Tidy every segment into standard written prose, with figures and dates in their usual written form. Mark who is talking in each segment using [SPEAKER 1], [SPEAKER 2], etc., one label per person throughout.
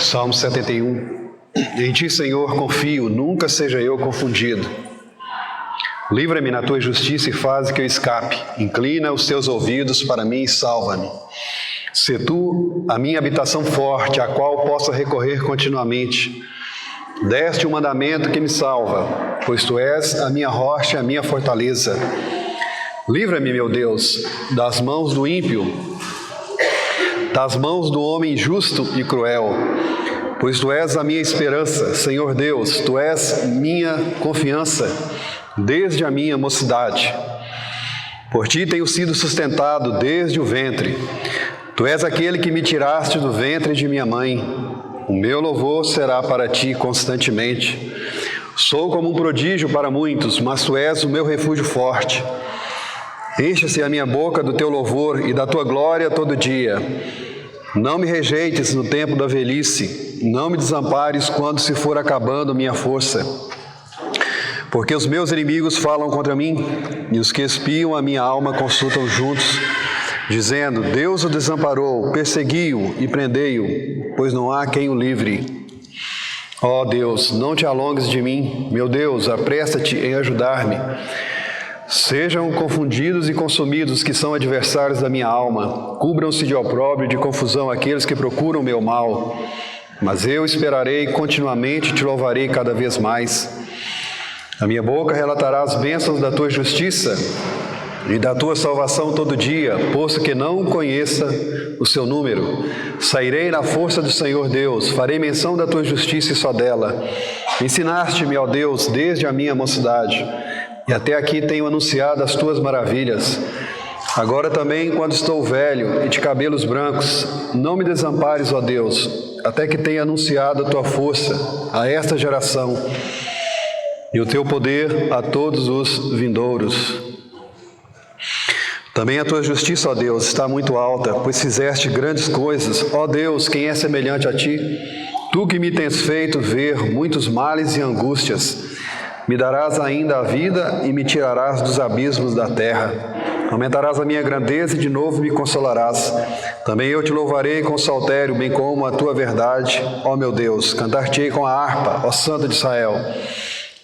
[SPEAKER 1] Salmo 71. Em ti, Senhor, confio, nunca seja eu confundido. Livra-me na tua justiça e faze que eu escape. Inclina os teus ouvidos para mim e salva-me. Sê tu a minha habitação forte, a qual possa recorrer continuamente. Deste um mandamento que me salva, pois tu és a minha rocha e a minha fortaleza. Livra-me, meu Deus, das mãos do ímpio, das mãos do homem injusto e cruel, pois tu és a minha esperança, Senhor Deus, tu és minha confiança desde a minha mocidade. Por ti tenho sido sustentado desde o ventre. Tu és aquele que me tiraste do ventre de minha mãe. O meu louvor será para ti constantemente. Sou como um prodígio para muitos, mas tu és o meu refúgio forte. Enche-se a minha boca do teu louvor e da tua glória todo dia. Não me rejeites no tempo da velhice, não me desampares quando se for acabando minha força. Porque os meus inimigos falam contra mim, e os que espiam a minha alma consultam juntos, dizendo: Deus o desamparou, persegui-o e prendei-o, pois não há quem o livre. Ó Deus, não te alongues de mim, meu Deus, apressa-te em ajudar-me. Sejam confundidos e consumidos os que são adversários da minha alma. Cubram-se de opróbrio e de confusão aqueles que procuram meu mal. Mas eu esperarei continuamente e te louvarei cada vez mais. A minha boca relatará as bênçãos da tua justiça e da tua salvação todo dia, posto que não conheça o seu número. Sairei na força do Senhor Deus, farei menção da tua justiça e só dela. Ensinaste-me, ó Deus, desde a minha mocidade. E até aqui tenho anunciado as tuas maravilhas. Agora também, quando estou velho e de cabelos brancos, não me desampares, ó Deus, até que tenha anunciado a tua força a esta geração e o teu poder a todos os vindouros. Também a tua justiça, ó Deus, está muito alta, pois fizeste grandes coisas. Ó Deus, quem é semelhante a ti? Tu que me tens feito ver muitos males e angústias. Me darás ainda a vida e me tirarás dos abismos da terra. Aumentarás a minha grandeza e de novo me consolarás. Também eu te louvarei com saltério, bem como a tua verdade, ó meu Deus. Cantar-te-ei com a harpa, ó Santo de Israel.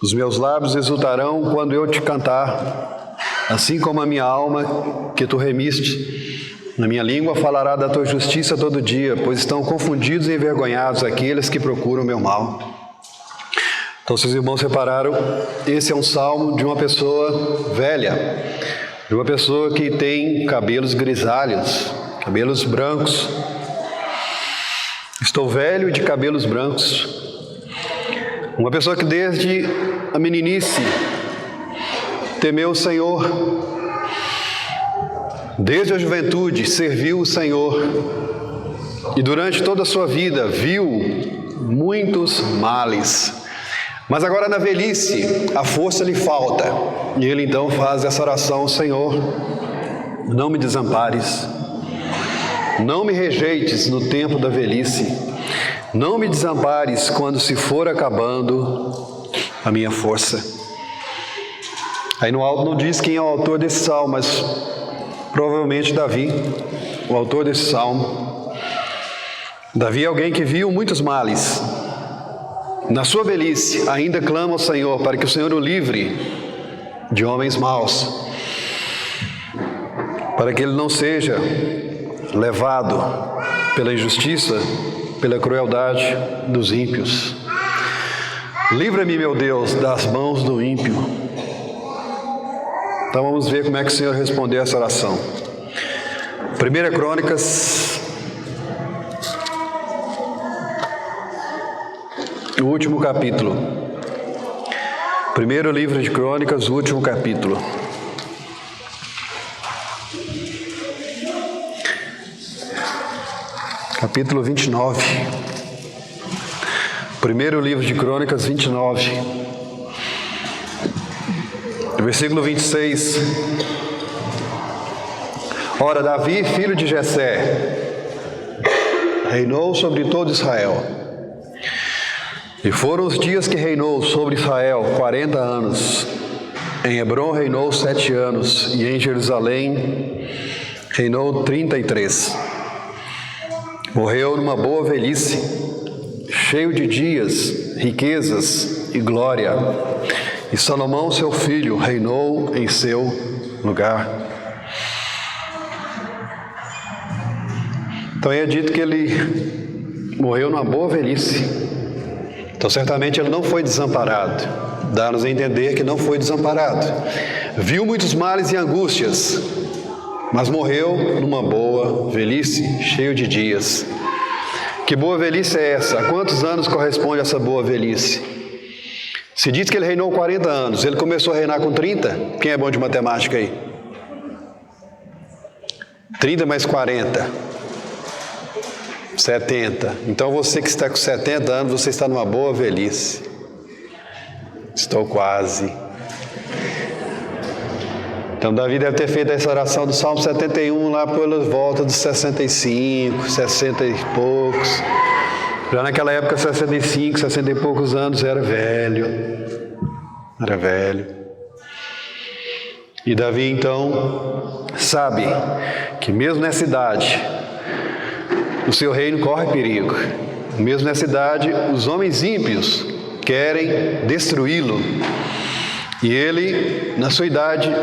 [SPEAKER 1] Os meus lábios exultarão quando eu te cantar, assim como a minha alma que tu remiste. Na minha língua falará da tua justiça todo dia, pois estão confundidos e envergonhados aqueles que procuram meu mal. Então, se os irmãos repararam, esse é um salmo de uma pessoa velha, de uma pessoa que tem cabelos grisalhos, cabelos brancos. Estou velho e de cabelos brancos. Uma pessoa que desde a meninice temeu o Senhor, desde a juventude serviu o Senhor e durante toda a sua vida viu muitos males. Mas agora na velhice, a força lhe falta. E ele então faz essa oração: Senhor, não me desampares. Não me rejeites no tempo da velhice. Não me desampares quando se for acabando a minha força. Aí no alto não diz quem é o autor desse salmo, mas provavelmente Davi, o autor desse salmo. Davi é alguém que viu muitos males. Na sua velhice, ainda clama ao Senhor para que o Senhor o livre de homens maus, para que ele não seja levado pela injustiça, pela crueldade dos ímpios. Livra-me, meu Deus, das mãos do ímpio. Então vamos ver como é que o Senhor respondeu essa oração. 1 Crônicas, o último capítulo. Primeiro livro de Crônicas, o último capítulo. Capítulo 29. Primeiro livro de Crônicas, 29. Versículo 26. Ora, Davi, filho de Jessé, reinou sobre todo Israel. E foram os dias que reinou sobre Israel 40 anos. Em Hebrom reinou 7 anos, e em Jerusalém reinou 33. Morreu numa boa velhice, cheio de dias, riquezas e glória. E Salomão, seu filho, reinou em seu lugar. Então é dito que ele morreu numa boa velhice. Então certamente ele não foi desamparado. Dá-nos a entender que não foi desamparado. Viu muitos males e angústias, mas morreu numa boa velhice, cheio de dias. Que boa velhice é essa? A quantos anos corresponde essa boa velhice? Se diz que ele reinou 40 anos, ele começou a reinar com 30? Quem é bom de matemática aí? 30 mais 40. 70. Então você que está com 70 anos, você está numa boa velhice. Estou quase. Então Davi deve ter feito essa oração do Salmo 71 lá pela volta dos 65, 60 e poucos. Já naquela época, 65, 60 e poucos anos, era velho. Era velho. E Davi então sabe que mesmo nessa idade, o seu reino corre perigo. Mesmo nessa idade, os homens ímpios querem destruí-lo. E ele, na sua idade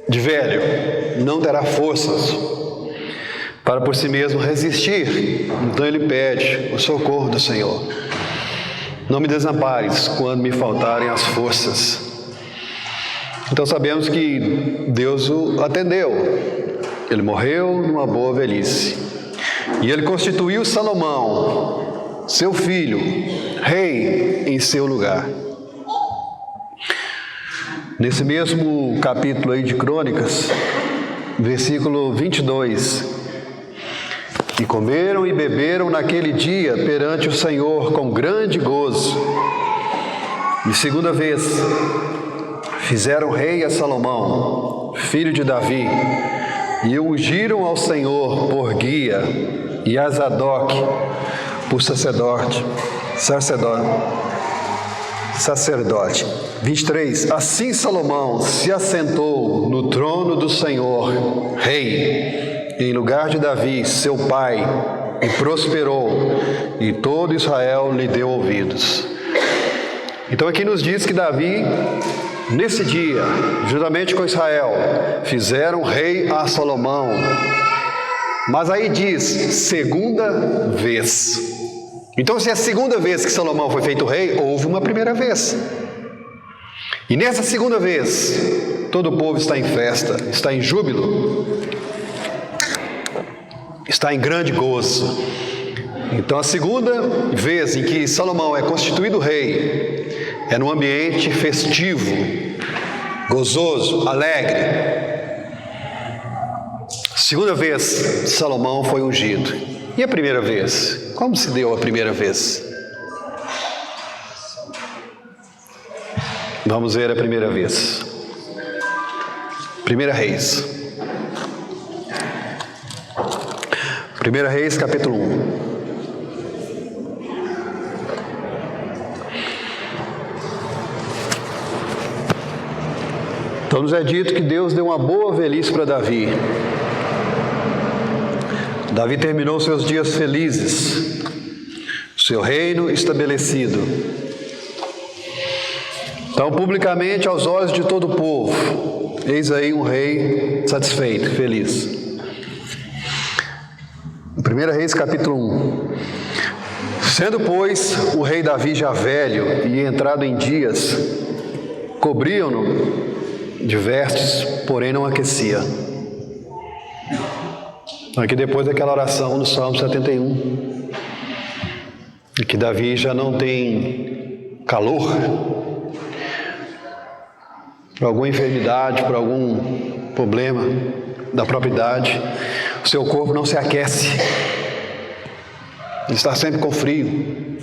[SPEAKER 1] de velho, não terá forças para por si mesmo resistir. Então ele pede o socorro do Senhor. Não me desampares quando me faltarem as forças. Então sabemos que Deus o atendeu. Ele morreu numa boa velhice. E ele constituiu Salomão, seu filho, rei em seu lugar. Nesse mesmo capítulo aí de Crônicas, versículo 22. E comeram e beberam naquele dia perante o Senhor com grande gozo. E segunda vez, fizeram rei a Salomão, filho de Davi, e o ungiram ao Senhor por guia, e a Zadok por sacerdote. 23. Assim Salomão se assentou no trono do Senhor, rei, em lugar de Davi, seu pai, e prosperou, e todo Israel lhe deu ouvidos. Então aqui nos diz que Davi, nesse dia, juntamente com Israel, fizeram rei a Salomão. Mas aí diz, segunda vez. Então, se é a segunda vez que Salomão foi feito rei, houve uma primeira vez. E nessa segunda vez, todo o povo está em festa, está em júbilo, está em grande gozo. Então, a segunda vez em que Salomão é constituído rei, é num ambiente festivo, gozoso, alegre. Segunda vez, Salomão foi ungido. E a primeira vez? Como se deu a primeira vez? Vamos ver a primeira vez. 1 Reis. 1 Reis, capítulo 1. Então nos é dito que Deus deu uma boa velhice para Davi. Davi terminou seus dias felizes, seu reino estabelecido. Então, publicamente, aos olhos de todo o povo, eis aí um rei satisfeito, feliz. 1 Reis, capítulo 1. Sendo, pois, o rei Davi já velho e entrado em dias, cobriam-no de vestes, porém não aquecia. Aqui depois daquela oração no Salmo 71, e que Davi já não tem calor, por alguma enfermidade, por algum problema da própria idade, o seu corpo não se aquece, ele está sempre com frio.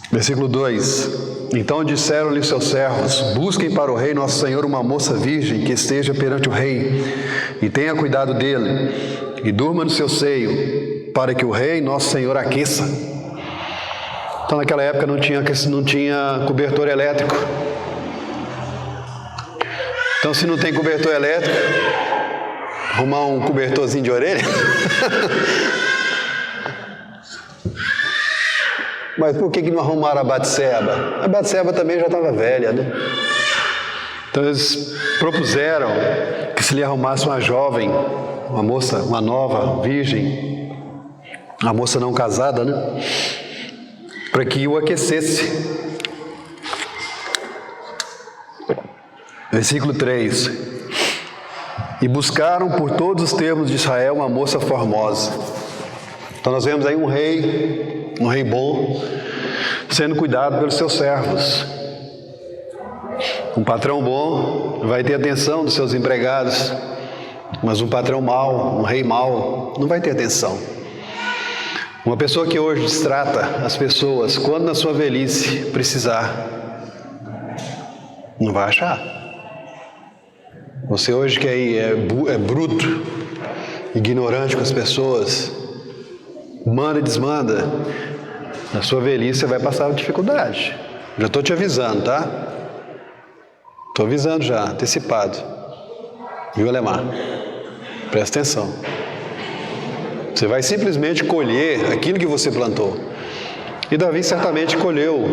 [SPEAKER 1] Versículo 2. Então disseram-lhe seus servos: busquem para o rei nosso senhor uma moça virgem que esteja perante o rei, e tenha cuidado dele, e durma no seu seio, para que o rei nosso senhor aqueça. Então naquela época não tinha cobertor elétrico. Então se não tem cobertor elétrico, arrumar um cobertorzinho de orelha. Mas por que não arrumaram a Batseba? A Batseba também já estava velha, né? Então eles propuseram que se lhe arrumasse uma jovem, uma moça, uma nova, virgem, uma moça não casada, né? Para que o aquecesse. Versículo 3. E buscaram por todos os termos de Israel uma moça formosa. Então nós vemos aí um rei bom, sendo cuidado pelos seus servos. Um patrão bom vai ter atenção dos seus empregados, mas um patrão mau, um rei mau, não vai ter atenção. Uma pessoa que hoje destrata as pessoas, quando na sua velhice precisar, não vai achar. Você hoje que aí é bruto, ignorante com as pessoas, manda e desmanda, na sua velhice você vai passar dificuldade. Já estou te avisando, tá? Estou avisando já, antecipado. Viu, Alemar? Presta atenção. Você vai simplesmente colher aquilo que você plantou. E Davi certamente colheu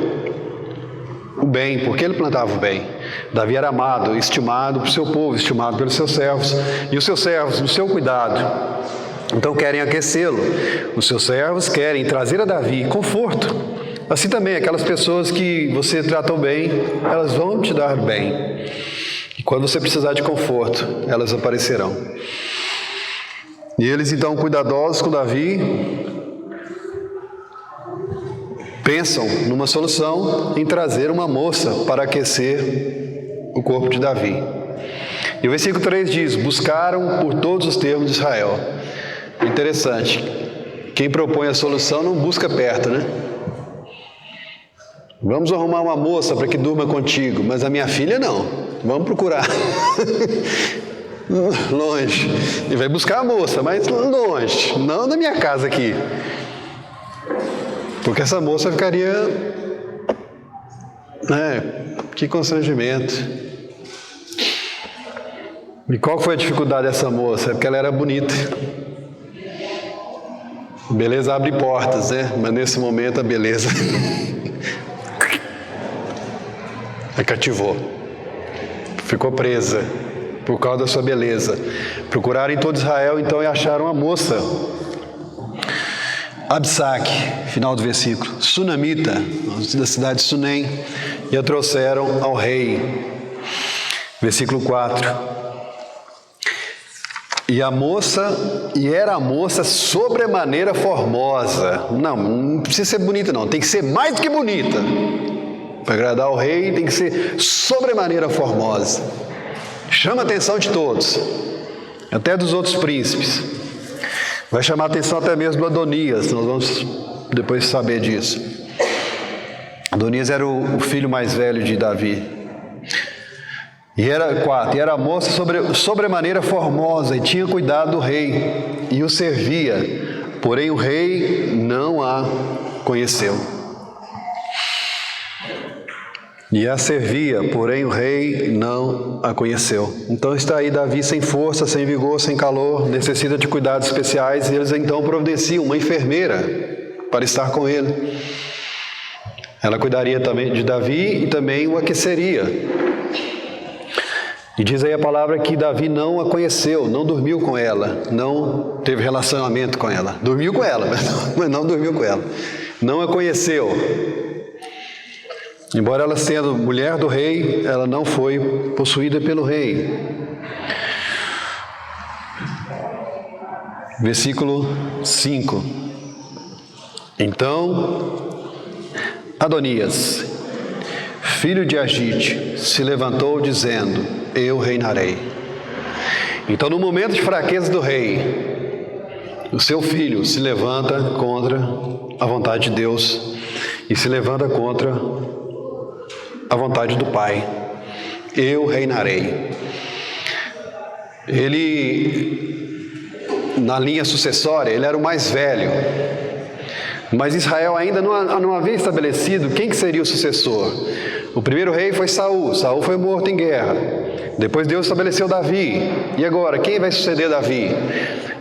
[SPEAKER 1] o bem, porque ele plantava o bem. Davi era amado, estimado por seu povo, estimado pelos seus servos. E os seus servos, no seu cuidado, então querem aquecê-lo. Os seus servos querem trazer a Davi conforto. Assim também, aquelas pessoas que você tratou bem, elas vão te dar bem. E quando você precisar de conforto, elas aparecerão. E eles, então, cuidadosos com Davi, pensam numa solução em trazer uma moça para aquecer o corpo de Davi. E o versículo 3 diz: buscaram por todos os termos de Israel. Interessante, quem propõe a solução não busca perto, né? Vamos arrumar uma moça para que durma contigo, mas a minha filha não. Vamos procurar. Longe. E vai buscar a moça, mas longe. Não na minha casa aqui. Porque essa moça ficaria... que constrangimento. E qual foi a dificuldade dessa moça? É porque ela era bonita. Beleza abre portas, né? Mas nesse momento a beleza... a cativou, ficou presa por causa da sua beleza. Procuraram em todo Israel então e acharam uma moça, Absaque, final do versículo, sunamita, da cidade de Sunem, e a trouxeram ao rei. Versículo 4. E era a moça sobremaneira formosa. Não precisa ser bonita não, tem que ser mais do que bonita. Para agradar ao rei tem que ser sobremaneira formosa. Chama a atenção de todos, até dos outros príncipes. Vai chamar a atenção até mesmo do Adonias, nós vamos depois saber disso. Adonias era o filho mais velho de Davi. E era a moça sobremaneira formosa e tinha cuidado do rei e o servia, porém o rei não a conheceu. E a servia, porém o rei não a conheceu. Então está aí Davi sem força, sem vigor, sem calor, necessita de cuidados especiais, e eles então providenciam uma enfermeira para estar com ele. Ela cuidaria também de Davi e também o aqueceria. E diz aí a palavra que Davi não a conheceu, não dormiu com ela, não teve relacionamento com ela. Dormiu com ela, mas não dormiu com ela. Não a conheceu. Embora ela sendo mulher do rei, ela não foi possuída pelo rei. Versículo 5. Então, Adonias, filho de Agite, se levantou dizendo: eu reinarei. Então, no momento de fraqueza do rei, o seu filho se levanta contra a vontade de Deus e se levanta contra a vontade do Pai. Eu reinarei. Ele, na linha sucessória, ele era o mais velho. Mas Israel ainda não havia estabelecido quem que seria o sucessor. O primeiro rei foi Saul. Saul foi morto em guerra. Depois Deus estabeleceu Davi. E agora, quem vai suceder Davi?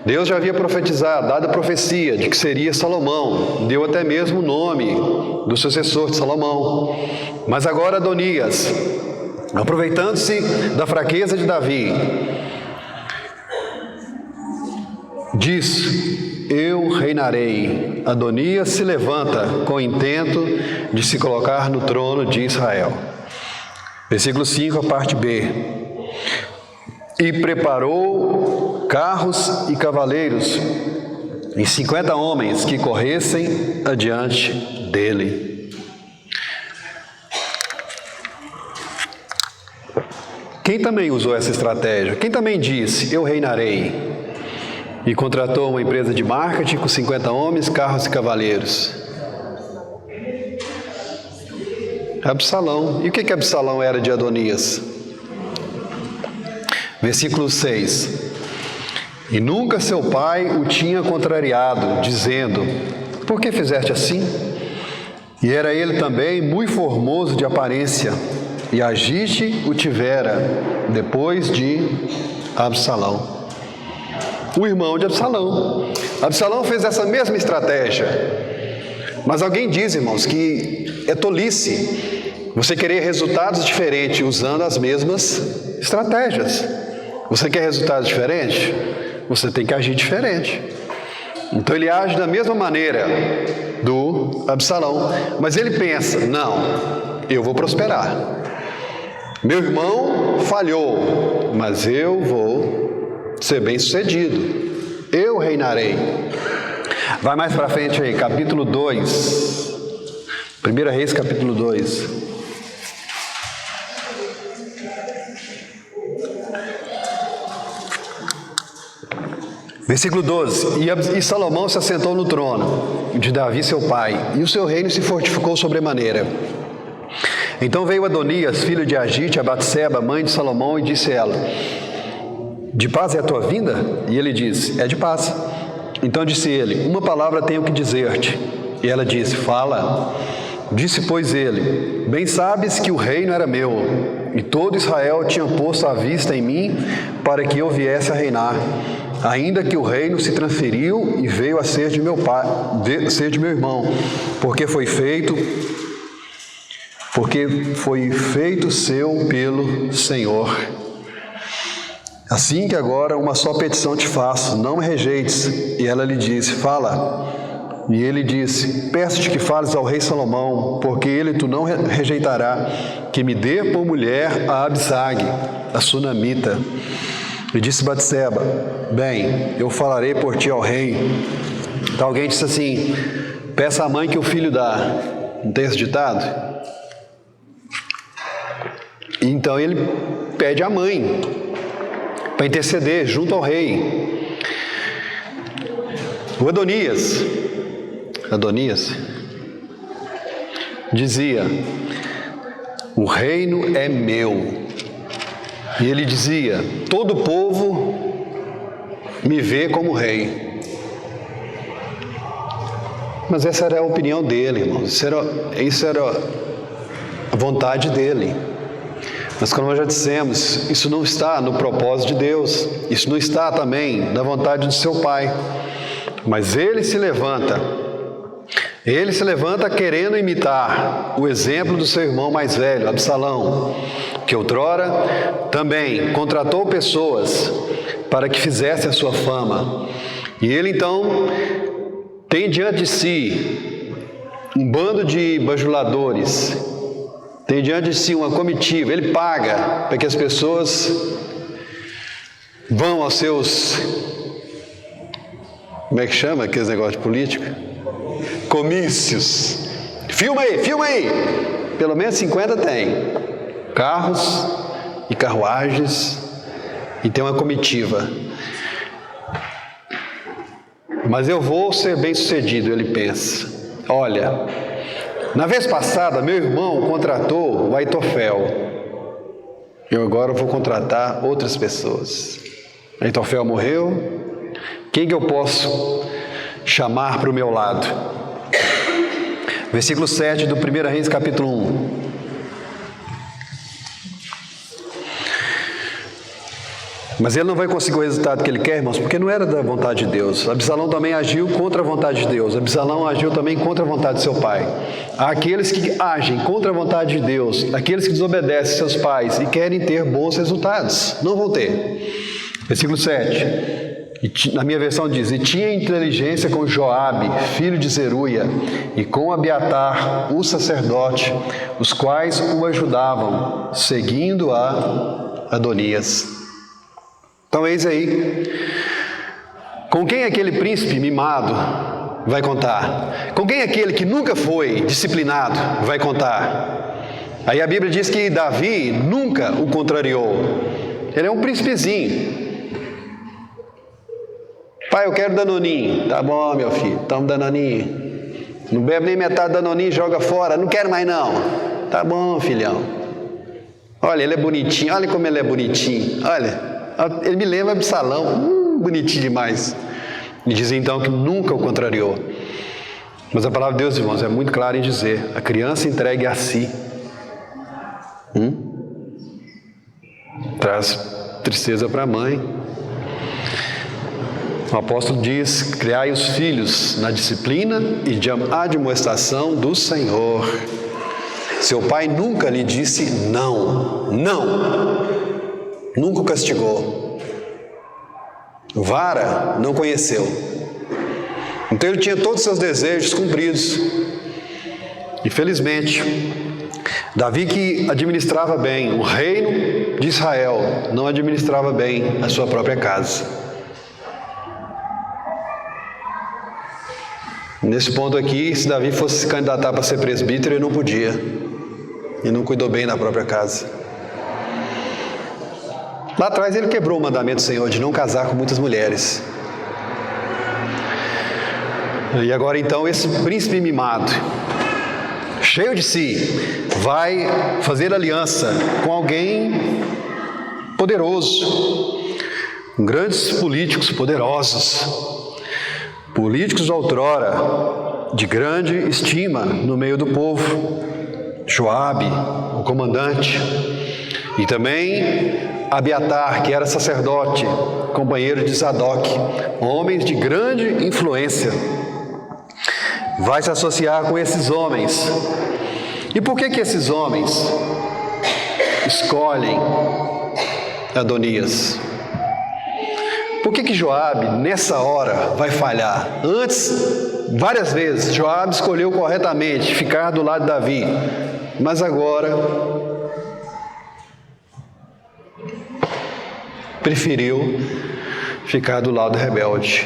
[SPEAKER 1] Deus já havia profetizado, dado a profecia de que seria Salomão. Deu até mesmo o nome do sucessor de Salomão. Mas agora Adonias, aproveitando-se da fraqueza de Davi, diz: eu reinarei. Adonias se levanta com o intento de se colocar no trono de Israel. Versículo 5, a parte B. E preparou carros e cavaleiros e 50 homens que corressem adiante dele. Quem também usou essa estratégia? Quem também disse: eu reinarei? E contratou uma empresa de marketing com 50 homens, carros e cavaleiros. Absalão. E o que Absalão era de Adonias? Versículo 6. E nunca seu pai o tinha contrariado, dizendo: por que fizeste assim? E era ele também muito formoso de aparência, e Agite o tivera depois de Absalão. O irmão de Absalão. Absalão fez essa mesma estratégia. Mas alguém diz, irmãos, que é tolice você querer resultados diferentes usando as mesmas estratégias. Você quer resultados diferentes? Você tem que agir diferente. Então ele age da mesma maneira do Absalão. Mas ele pensa: não, eu vou prosperar. Meu irmão falhou, mas eu vou ser bem sucedido. Eu reinarei. Vai mais para frente aí, capítulo 2. 1 Reis, capítulo 2. Versículo 12. E Salomão se assentou no trono de Davi seu pai, e o seu reino se fortificou sobremaneira. Então veio Adonias, filho de Agite, a Batseba, mãe de Salomão, e disse a ela: de paz é a tua vinda? E ele disse: é de paz. Então disse ele: uma palavra tenho que dizer-te. E ela disse: fala. Disse, pois, ele: bem sabes que o reino era meu, e todo Israel tinha posto a vista em mim para que eu viesse a reinar, ainda que o reino se transferiu e veio a ser de meu pai, ser de meu irmão, porque foi feito seu pelo Senhor. Assim que agora uma só petição te faço, não me rejeites. E ela lhe disse: fala. E ele disse: peço-te que fales ao rei Salomão, porque ele tu não rejeitará, que me dê por mulher a Abisag, a sunamita. E disse Batseba: bem, eu falarei por ti ao rei. Então alguém disse assim: peça à mãe que o filho dá. Não tem esse ditado? Então ele pede à mãe para interceder junto ao rei. O Adonias dizia: o reino é meu. E ele dizia: todo o povo me vê como rei. Mas essa era a opinião dele, irmãos. Isso era a vontade dele. Mas como nós já dissemos, isso não está no propósito de Deus. Isso não está também na vontade do seu pai. Mas ele se levanta querendo imitar o exemplo do seu irmão mais velho, Absalão, que outrora também contratou pessoas para que fizessem a sua fama. E ele então tem diante de si um bando de bajuladores, tem diante de si uma comitiva. Ele paga para que as pessoas vão aos seus... Como é que chama aqueles negócios de política? Comícios. Filma aí. Pelo menos 50 tem. Carros e carruagens, e tem uma comitiva. Mas eu vou ser bem sucedido, ele pensa. Olha, na vez passada, meu irmão contratou o Aitofel. Eu agora vou contratar outras pessoas. Aitofel morreu. Quem que eu posso chamar para o meu lado? Versículo 7 do 1 Reis, capítulo 1. Mas ele não vai conseguir o resultado que ele quer, irmãos, porque não era da vontade de Deus. Absalão também agiu contra a vontade de Deus. Absalão agiu também contra a vontade de seu pai. Há aqueles que agem contra a vontade de Deus, aqueles que desobedecem seus pais e querem ter bons resultados. Não vão ter. Versículo 7. Na minha versão diz: e tinha inteligência com Joabe, filho de Zeruia, e com Abiatar, o sacerdote, os quais o ajudavam, seguindo a Adonias. Então eis aí, com quem aquele príncipe mimado vai contar? Com quem aquele que nunca foi disciplinado vai contar? Aí a Bíblia diz que Davi nunca o contrariou. Ele é um príncipezinho. Pai, eu quero danoninho. Tá bom, meu filho, toma danoninho. Não bebe nem metade da danoninho, joga fora. Não quero mais não. Tá bom, filhão. Olha, ele é bonitinho. Olha como ele é bonitinho. Olha. Ele me lembra Absalão, bonitinho demais. E diz então que nunca o contrariou. Mas a palavra de Deus, irmãos, é muito clara em dizer: a criança entregue a si traz tristeza para a mãe. O apóstolo diz: criai os filhos na disciplina e admoestação do Senhor. Seu pai nunca lhe disse não, não. Nunca o castigou. Vara não conheceu. Então ele tinha todos os seus desejos cumpridos. Infelizmente, Davi, que administrava bem o reino de Israel, não administrava bem a sua própria casa. Nesse ponto aqui, se Davi fosse se candidatar para ser presbítero, ele não podia. Ele não cuidou bem da própria casa. Lá atrás ele quebrou o mandamento do Senhor de não casar com muitas mulheres. E agora então esse príncipe mimado, cheio de si, vai fazer aliança com alguém poderoso, com grandes políticos poderosos, políticos outrora de grande estima no meio do povo. Joabe, o comandante, e também Abiatar, que era sacerdote, companheiro de Zadok, homens de grande influência. Vai se associar com esses homens. E por que esses homens escolhem Adonias? Por que Joabe, nessa hora, vai falhar? Antes, várias vezes, Joabe escolheu corretamente ficar do lado de Davi. Mas agora preferiu ficar do lado rebelde.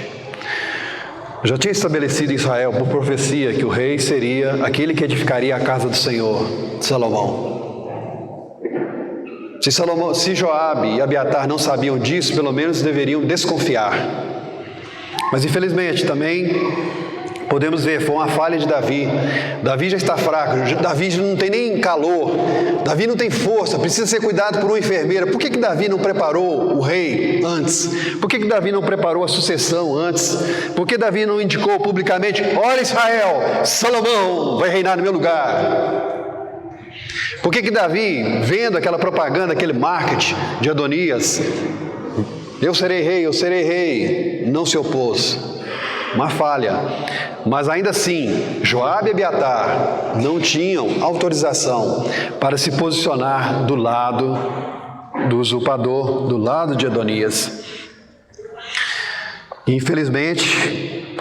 [SPEAKER 1] Já tinha estabelecido em Israel por profecia que o rei seria aquele que edificaria a casa do Senhor, Salomão. Se Joabe e Abiatar não sabiam disso, pelo menos deveriam desconfiar. Mas infelizmente também podemos ver, foi uma falha de Davi. Davi já está fraco, Davi já não tem nem calor, Davi não tem força, precisa ser cuidado por uma enfermeira. Por que Davi não preparou o rei antes? Por que Davi não preparou a sucessão antes? Por que Davi não indicou publicamente: olha Israel, Salomão vai reinar no meu lugar? Por que Davi, vendo aquela propaganda, aquele marketing de Adonias, eu serei rei, não se opôs? Uma falha. Mas ainda assim, Joabe e Abiatar não tinham autorização para se posicionar do lado do usurpador, do lado de Adonias. Infelizmente,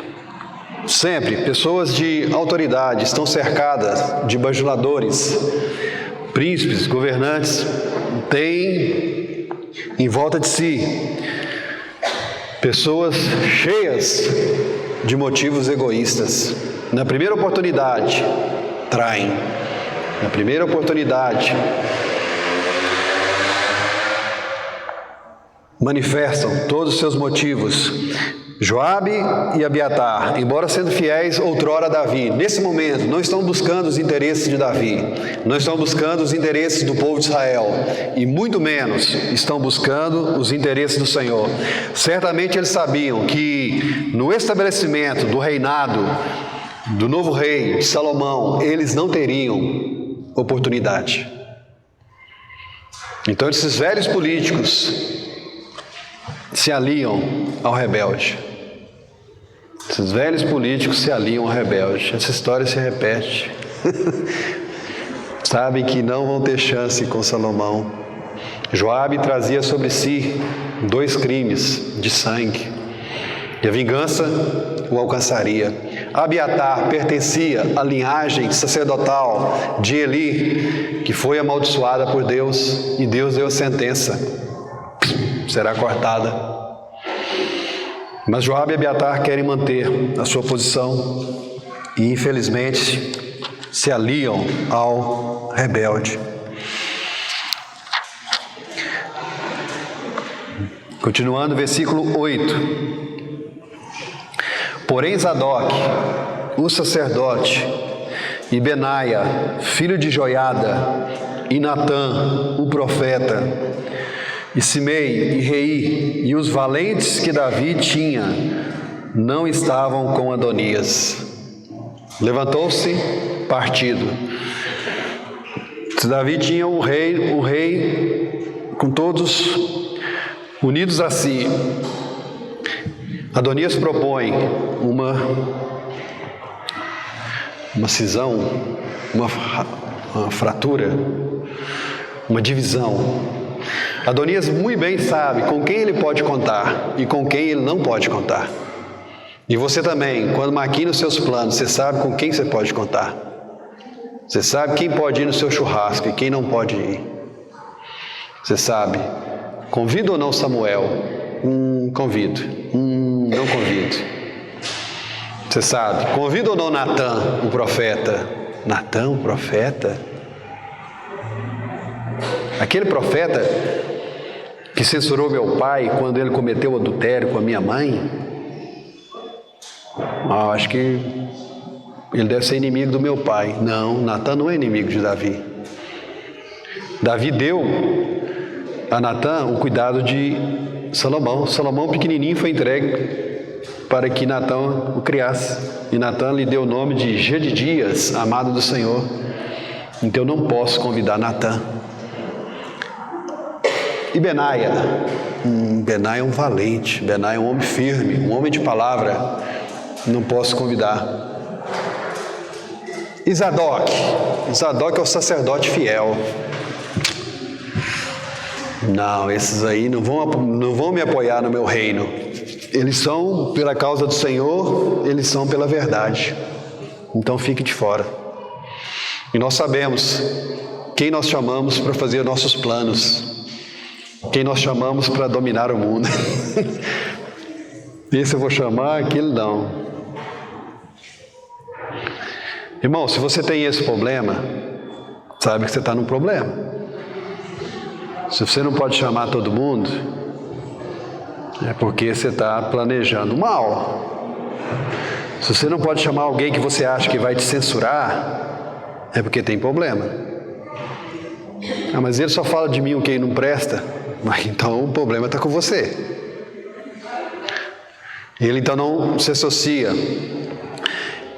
[SPEAKER 1] sempre pessoas de autoridade estão cercadas de bajuladores, príncipes, governantes, têm em volta de si pessoas cheias de motivos egoístas. Na primeira oportunidade, traem. Na primeira oportunidade, manifestam todos os seus motivos. Joabe e Abiatar, embora sendo fiéis outrora a Davi, nesse momento não estão buscando os interesses de Davi, não estão buscando os interesses do povo de Israel, e muito menos estão buscando os interesses do Senhor. Certamente eles sabiam que no estabelecimento do reinado do novo rei, de Salomão, eles não teriam oportunidade. Então esses velhos políticos se aliam ao rebelde. Esses velhos políticos se aliam ao rebelde. Essa história se repete. Sabem que não vão ter chance com Salomão. Joabe trazia sobre si 2 crimes de sangue, e a vingança o alcançaria. Abiatar pertencia à linhagem sacerdotal de Eli, que foi amaldiçoada por Deus, e Deus deu a sentença: será cortada. Mas Joabe e Abiatar querem manter a sua posição e, infelizmente, se aliam ao rebelde. Continuando, versículo 8. Porém Zadok, o sacerdote, e Benaia, filho de Joiada, e Natã, o profeta, e Simei, e Rei, e os valentes que Davi tinha, não estavam com Adonias. Levantou-se partido. Davi tinha um rei com todos unidos a si. Adonias propõe uma cisão, uma fratura, uma divisão. Adonias muito bem sabe com quem ele pode contar e com quem ele não pode contar. E você também, quando maquina os seus planos, você sabe com quem você pode contar. Você sabe quem pode ir no seu churrasco e quem não pode ir. Você sabe, convido ou não Samuel? Convido. Não convido. Você sabe, convido ou não Natã, o profeta? Natã, o profeta? Aquele profeta que censurou meu pai quando ele cometeu adultério com a minha mãe? Acho que ele deve ser inimigo do meu pai. Não, Natã não é inimigo de Davi. Davi deu a Natã o cuidado de Salomão. Salomão pequenininho foi entregue para que Natã o criasse. E Natã lhe deu o nome de Jedidias, amado do Senhor. Então eu não posso convidar Natã. E Benaia? Benaia é um valente, Benaia é um homem firme, um homem de palavra. Não posso convidar. E Zadok? Zadok é o sacerdote fiel. Não, esses aí não vão me apoiar no meu reino. Eles são pela causa do Senhor, eles são pela verdade. Então fique de fora. E nós sabemos quem nós chamamos para fazer nossos planos. Quem nós chamamos para dominar o mundo. Esse eu vou chamar, aquele não. Irmão, se você tem esse problema, sabe que você está num problema. Se você não pode chamar todo mundo, é porque você está planejando mal. Se você não pode chamar alguém que você acha que vai te censurar, é porque tem problema. Mas ele só fala de mim o que não presta. Mas então o problema está com você. Ele então não se associa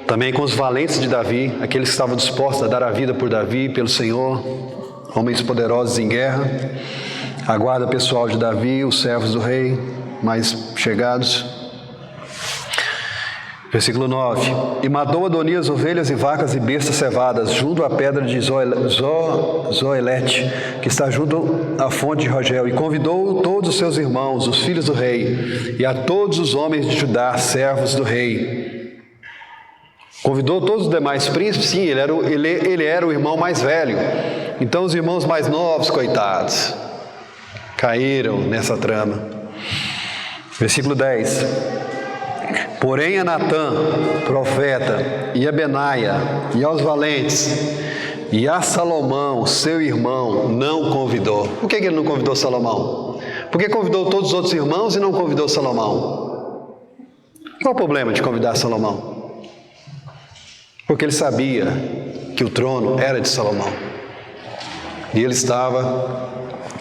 [SPEAKER 1] também com os valentes de Davi, aqueles que estavam dispostos a dar a vida por Davi, pelo Senhor, homens poderosos em guerra, a guarda pessoal de Davi, os servos do rei, mais chegados. Versículo 9. E matou Adonias ovelhas e vacas e bestas cevadas junto à pedra de Zoelete, que está junto à fonte de Rogel, e convidou todos os seus irmãos, os filhos do rei, e a todos os homens de Judá, servos do rei. Convidou todos os demais príncipes? Sim, ele era o irmão mais velho. Então os irmãos mais novos, coitados, caíram nessa trama. Versículo 10. Porém a Natã, profeta, e a Benaia, e aos valentes, e a Salomão, seu irmão, não convidou. Por que ele não convidou Salomão? Porque convidou todos os outros irmãos e não convidou Salomão. Qual o problema de convidar Salomão? Porque ele sabia que o trono era de Salomão. E ele estava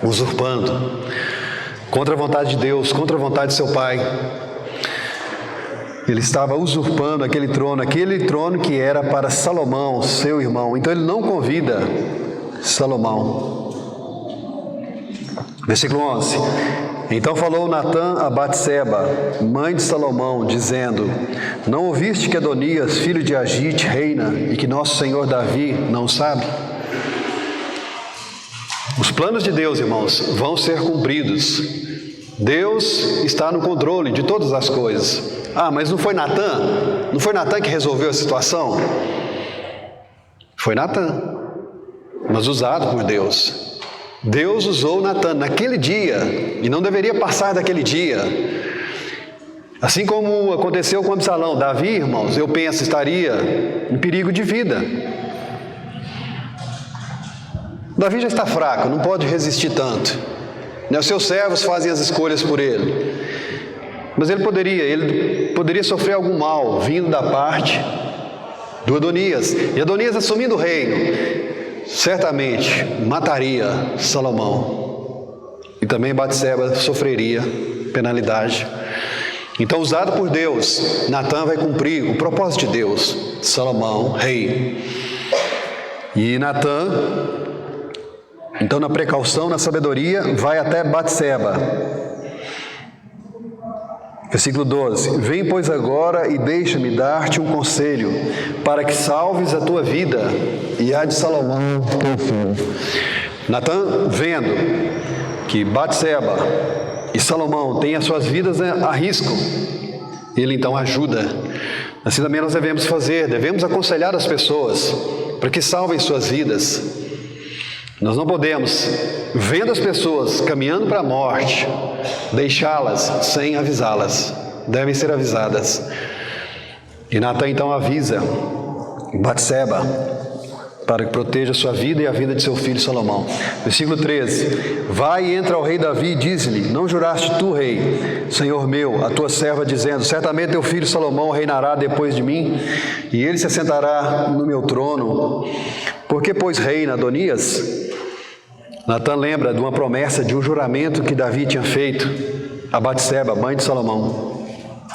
[SPEAKER 1] usurpando, contra a vontade de Deus, contra a vontade de seu pai. Ele estava usurpando aquele trono que era para Salomão, seu irmão. Então ele não convida Salomão. Versículo 11. Então falou Natã a Batseba, mãe de Salomão, dizendo: não ouviste que Adonias, filho de Agite, reina, e que nosso senhor Davi não sabe? Os planos de Deus, irmãos, vão ser cumpridos. Deus está no controle de todas as coisas. Ah, mas não foi Natã? Não foi Natã que resolveu a situação? Foi Natã, mas usado por Deus. Deus usou Natã naquele dia, e não deveria passar daquele dia. Assim como aconteceu com Absalão. Davi, irmãos, eu penso, estaria em perigo de vida. Davi já está fraco, não pode resistir tanto. Os seus servos fazem as escolhas por ele. Mas ele poderia sofrer algum mal vindo da parte do Adonias. E Adonias, assumindo o reino, certamente mataria Salomão. E também Batseba sofreria penalidade. Então, usado por Deus, Natã vai cumprir o propósito de Deus. Salomão, rei. E Natã, então, na precaução, na sabedoria, vai até Batseba. Versículo 12: vem, pois, agora e deixa-me dar-te um conselho, para que salves a tua vida e a de Salomão, teu filho. Natã, vendo que Batseba e Salomão têm as suas vidas a risco, ele então ajuda. Assim também nós devemos fazer, devemos aconselhar as pessoas para que salvem suas vidas. Nós não podemos, vendo as pessoas caminhando para a morte, deixá-las sem avisá-las. Devem ser avisadas. E Natã então avisa Batseba para que proteja sua vida e a vida de seu filho Salomão. Versículo 13: vai e entra ao rei Davi e diz-lhe: não juraste tu, rei, senhor meu, a tua serva, dizendo: certamente teu filho Salomão reinará depois de mim, e ele se assentará no meu trono? Por que, pois, reina Adonias? Natã lembra de uma promessa, de um juramento que Davi tinha feito a Batseba, mãe de Salomão.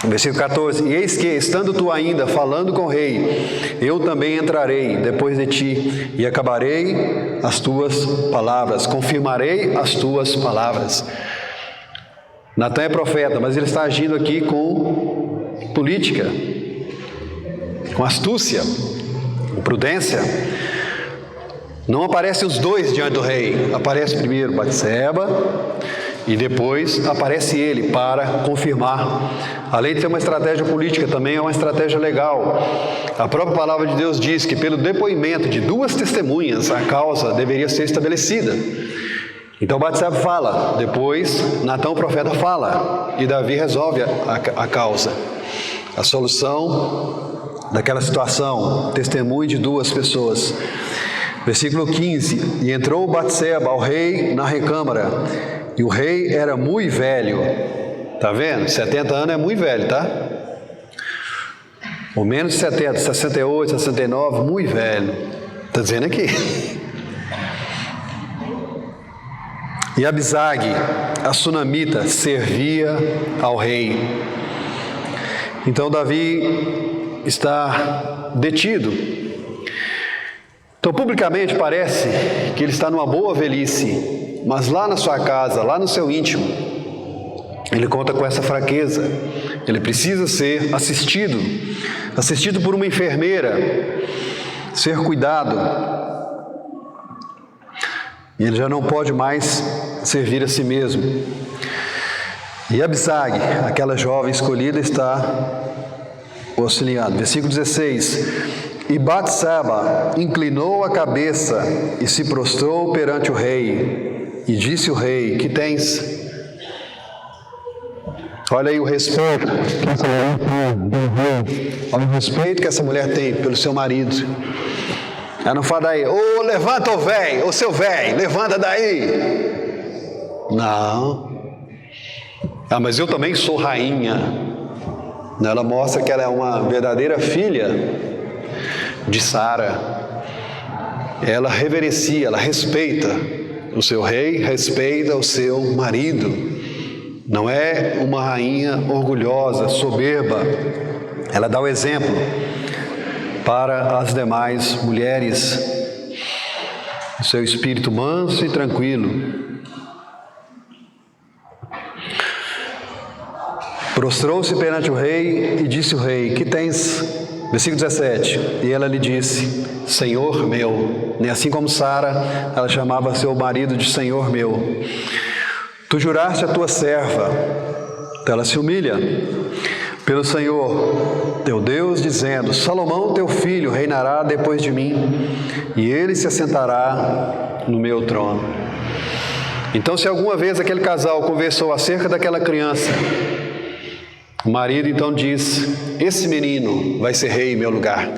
[SPEAKER 1] Versículo 14: e eis que, estando tu ainda falando com o rei, eu também entrarei depois de ti, e acabarei as tuas palavras, confirmarei as tuas palavras. Natã é profeta, mas ele está agindo aqui com política, com astúcia, com prudência. Não aparecem os dois diante do rei. Aparece primeiro Batseba e depois aparece ele para confirmar. Além de ter uma estratégia política, também é uma estratégia legal. A própria palavra de Deus diz que pelo depoimento de duas testemunhas a causa deveria ser estabelecida. Então Batseba fala, depois Natã o profeta fala, e Davi resolve a causa. A solução daquela situação, testemunho de duas pessoas. Versículo 15: e entrou Batseba ao rei na recâmara, e o rei era muito velho. Está vendo? 70 anos é muito velho, tá? Ou menos de 70, 68, 69, muito velho. Está dizendo aqui. E Abisag, a sunamita, servia ao rei. Então Davi está detido. Então, publicamente parece que ele está numa boa velhice, mas lá na sua casa, lá no seu íntimo, ele conta com essa fraqueza. Ele precisa ser assistido por uma enfermeira, ser cuidado. E ele já não pode mais servir a si mesmo. E Abisag, aquela jovem escolhida, está o auxiliando. Versículo 16: e Batseba inclinou a cabeça e se prostrou perante o rei. E disse o rei: que tens? Olha aí o respeito que essa mulher tem. Olha o respeito que essa mulher tem pelo seu marido. Ela não fala daí: ô, levanta, ô velho, ô seu velho, levanta daí. Não. Ah, mas eu também sou rainha. Ela mostra que ela é uma verdadeira filha de Sara. Ela reverencia, ela respeita o seu rei, respeita o seu marido. Não é uma rainha orgulhosa, soberba. Ela dá o exemplo para as demais mulheres. O seu espírito manso e tranquilo. Prostrou-se perante o rei e disse o rei: que tens? Versículo 17. E ela lhe disse: Senhor meu. Nem assim como Sara, ela chamava seu marido de Senhor meu. Tu juraste a tua serva. Então ela se humilha pelo Senhor teu Deus, dizendo: Salomão teu filho reinará depois de mim, e ele se assentará no meu trono. Então, se alguma vez aquele casal conversou acerca daquela criança, o marido então diz: esse menino vai ser rei em meu lugar.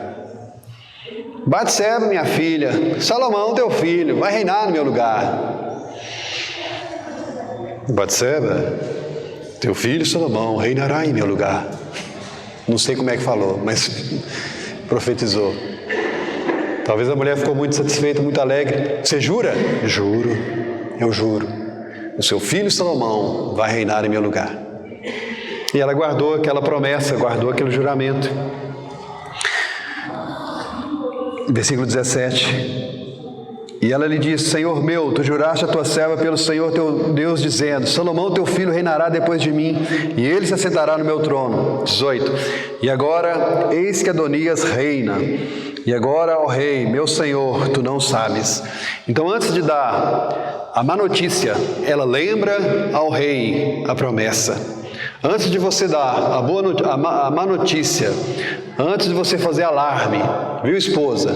[SPEAKER 1] Batseba, minha filha, Salomão teu filho vai reinar no meu lugar. Batseba, teu filho Salomão reinará em meu lugar. Não sei como é que falou, mas profetizou. Talvez a mulher ficou muito satisfeita, muito alegre. Você jura? Juro, eu juro. O seu filho Salomão vai reinar em meu lugar. E ela guardou aquela promessa, guardou aquele juramento. Versículo 17. E ela lhe disse: Senhor meu, tu juraste a tua serva pelo Senhor teu Deus, dizendo: Salomão teu filho reinará depois de mim, e ele se assentará no meu trono. 18. E agora, eis que Adonias reina. E agora, ó rei, meu senhor, tu não sabes. Então, antes de dar a má notícia, ela lembra ao rei a promessa. Antes de você dar a má notícia, antes de você fazer alarme, viu, esposa?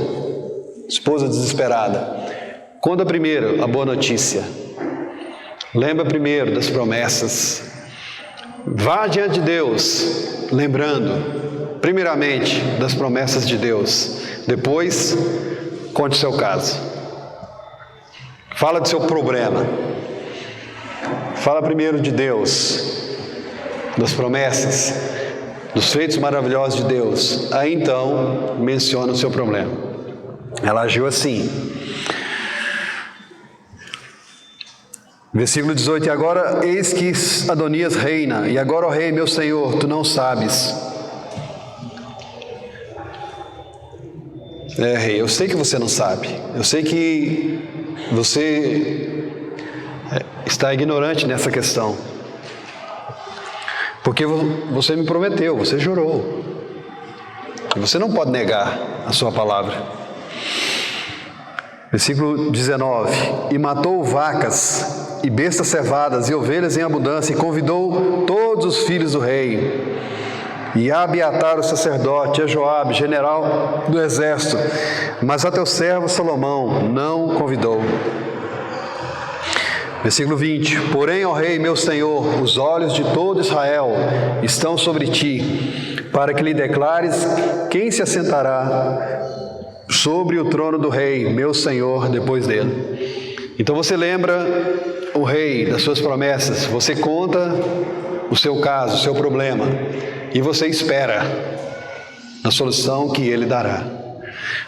[SPEAKER 1] Esposa desesperada. Conta primeiro a boa notícia. Lembra primeiro das promessas. Vá diante de Deus, lembrando, primeiramente, das promessas de Deus. Depois, conte o seu caso. Fala do seu problema. Fala primeiro de Deus, das promessas, dos feitos maravilhosos de Deus. Aí então, menciona o seu problema. Ela agiu assim. Versículo 18. E agora, eis que Adonias reina. E agora, ó rei, meu senhor, tu não sabes. Rei, eu sei que você não sabe. Eu sei que você está ignorante nessa questão. Porque você me prometeu, você jurou. E você não pode negar a sua palavra. Versículo 19. E matou vacas e bestas cevadas e ovelhas em abundância, e convidou todos os filhos do rei, e a Abiatar o sacerdote, e a Joabe, general do exército, mas a teu servo Salomão não convidou. Versículo 20. Porém, ó rei, meu senhor, os olhos de todo Israel estão sobre ti, para que lhe declares quem se assentará sobre o trono do rei, meu senhor, depois dele. Então você lembra o rei das suas promessas, você conta o seu caso, o seu problema, e você espera a solução que ele dará.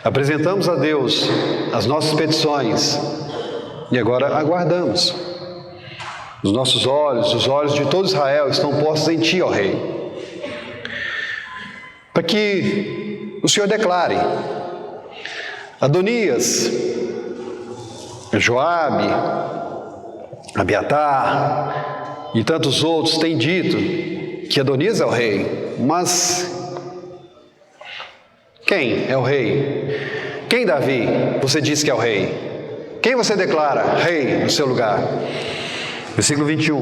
[SPEAKER 1] Apresentamos a Deus as nossas petições e agora aguardamos. Os nossos olhos, os olhos de todo Israel estão postos em ti, ó rei, para que o Senhor declare. Adonias, Joabe, Abiatar e tantos outros têm dito que Adonias é o rei, mas quem é o rei? Quem, Davi, você diz que é o rei? Quem você declara rei no seu lugar? Versículo 21.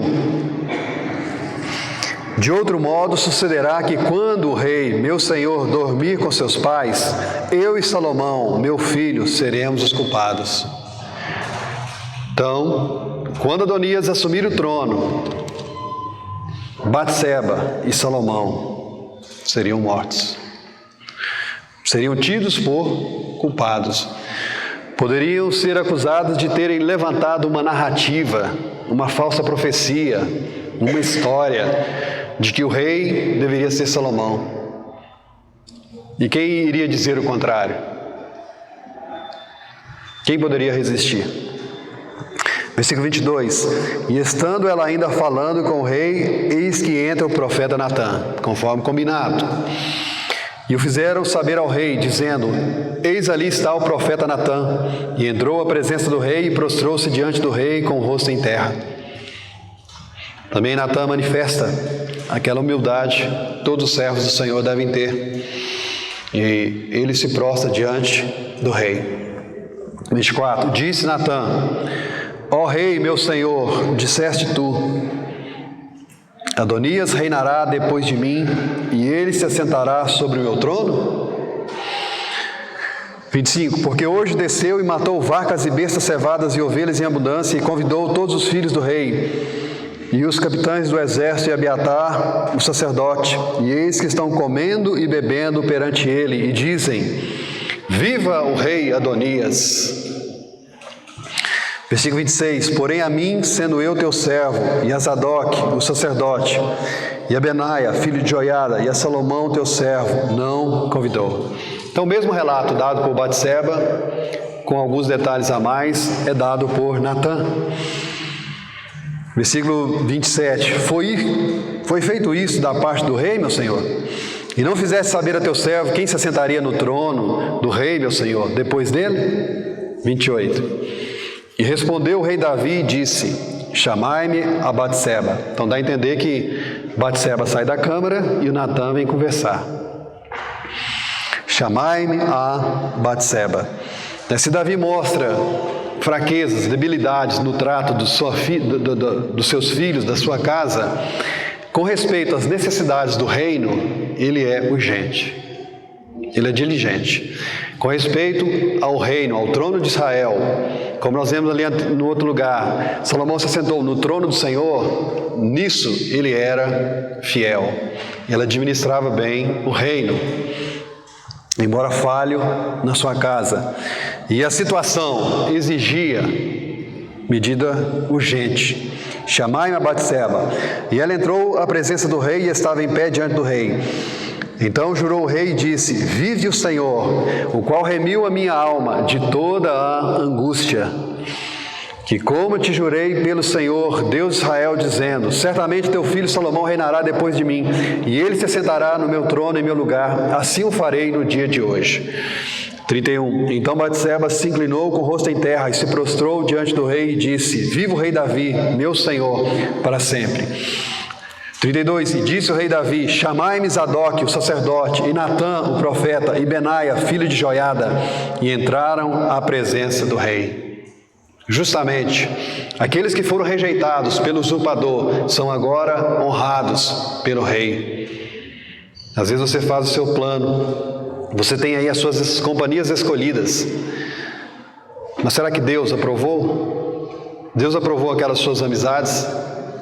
[SPEAKER 1] De outro modo sucederá que quando o rei, meu senhor, dormir com seus pais, eu e Salomão, meu filho, seremos os culpados. Então, quando Adonias assumir o trono, Batseba e Salomão seriam mortos. Seriam tidos por culpados. Poderiam ser acusados de terem levantado uma narrativa, uma falsa profecia, uma história de que o rei deveria ser Salomão. E quem iria dizer o contrário? Quem poderia resistir? Versículo 22. E estando ela ainda falando com o rei, eis que entra o profeta Natã, conforme combinado. E o fizeram saber ao rei, dizendo: eis ali está o profeta Natã. E entrou à presença do rei e prostrou-se diante do rei com o rosto em terra. Também Natã manifesta aquela humildade, todos os servos do Senhor devem ter. E ele se prostra diante do rei. 24. Disse Natã: ó rei, meu senhor, disseste tu: Adonias reinará depois de mim, e ele se assentará sobre o meu trono? 25. Porque hoje desceu e matou vacas e bestas cevadas e ovelhas em abundância, e convidou todos os filhos do rei e os capitães do exército e Abiatar, o sacerdote, e eis que estão comendo e bebendo perante ele, e dizem: viva o rei Adonias. Versículo 26. Porém a mim, sendo eu teu servo, e a Zadok, o sacerdote, e a Benaia, filho de Joiada, e a Salomão, teu servo, não convidou. Então o mesmo relato dado por Batseba, com alguns detalhes a mais, é dado por Natã. Versículo 27. Foi feito isso da parte do rei, meu senhor? E não fizeste saber a teu servo quem se assentaria no trono do rei, meu senhor, depois dele? 28. E respondeu o rei Davi e disse: chamai-me a Batseba. Então dá a entender que Batseba sai da câmara e o Natã vem conversar. Chamai-me a Batseba. Se Davi mostra fraquezas, debilidades no trato dos seus filhos, da sua casa, com respeito às necessidades do reino, ele é urgente, ele é diligente. Com respeito ao reino, ao trono de Israel, como nós vemos ali no outro lugar, Salomão se assentou no trono do Senhor, nisso ele era fiel, ele administrava bem o reino, embora falho na sua casa. E a situação exigia medida urgente. Chamai-me a Batseba. E ela entrou à presença do rei e estava em pé diante do rei. Então jurou o rei e disse: vive o Senhor, o qual remiu a minha alma de toda a angústia, que como te jurei pelo Senhor, Deus de Israel, dizendo: certamente teu filho Salomão reinará depois de mim, e ele se assentará no meu trono em meu lugar, assim o farei no dia de hoje. 31. Então Batseba se inclinou com o rosto em terra e se prostrou diante do rei e disse: viva o rei Davi, meu senhor, para sempre. 32. E disse o rei Davi: chamai-me Zadok, o sacerdote, e Natã, o profeta, e Benaia, filho de Joiada. E entraram à presença do rei. Justamente, aqueles que foram rejeitados pelo usurpador são agora honrados pelo rei. Às vezes você faz o seu plano, você tem aí as suas companhias escolhidas, mas será que Deus aprovou? Deus aprovou aquelas suas amizades?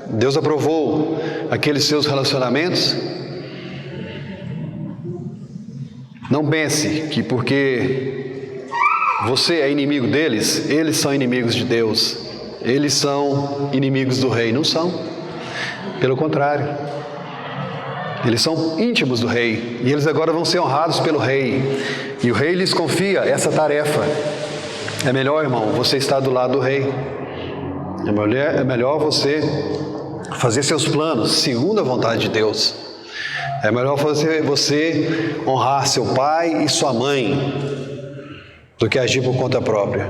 [SPEAKER 1] Deus aprovou aqueles seus relacionamentos? Não pense que porque você é inimigo deles, eles são inimigos de Deus, eles são inimigos do rei. Não são, pelo contrário, eles são íntimos do rei, e eles agora vão ser honrados pelo rei, e o rei lhes confia essa tarefa. É melhor, irmão, você estar do lado do rei. É melhor você fazer seus planos segundo a vontade de Deus. É melhor você honrar seu pai e sua mãe do que agir por conta própria.